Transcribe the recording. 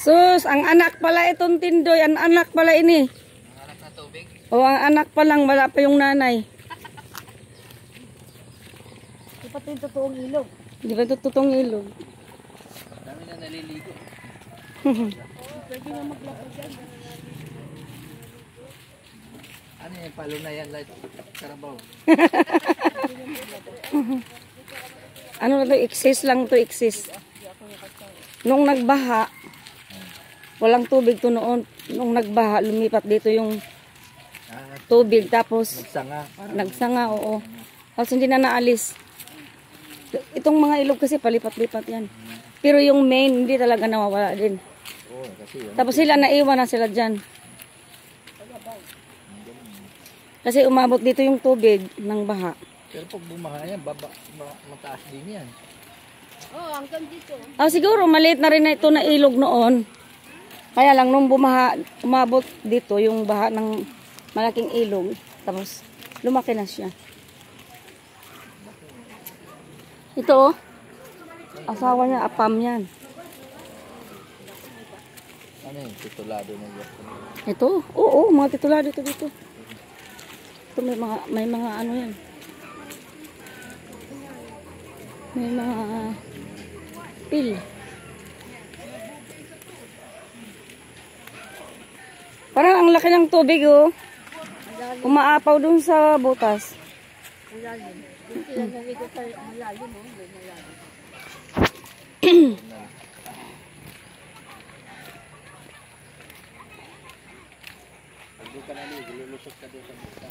Sus, ang anak pala itong Tindoy. Ang anak pala ini. Ang anak na tubig? O, ang anak pa lang. Wala pa yung nanay. Di pa ito yung totoong ilog. Di ba ito totoong ilog? Dami na naliligo. Pwede nga maglakad dyan. Ano yung palo na yan? Like Karabaw. Ano na to? Exist lang to, exist. Nung nagbaha, walang tubig to noon. Nung nagbaha, lumipat dito yung tubig. Tapos, Nagsanga. nagsanga, oo. Tapos hindi na naalis. Itong mga ilog kasi palipat-lipat yan. Pero yung main, hindi talaga nawawala din. Oo, kasi yun. Tapos sila, naiwan na sila dyan. Kasi umabot dito yung tubig ng baha. Pero pag bumaha yan, mataas din yan. Oo, hanggang dito. Siguro maliit na rin na ito na ilog noon. Kaya lang nung bumaha, umabot dito yung baha ng malaking ilog. Tapos lumaki na siya. Ito oh. Asawa niya, apam yan. Ano yung titulado na yan? Ito, oo, mga titulado ito dito. Ito may mga ano yan. May mga pil. Parang ang laki ng tubig oh. Umaapaw dun sa butas. Malalim. Dito sila naligo sa malalim. Malalim. Pag di ka naligo, lulusot ka doon sa buta.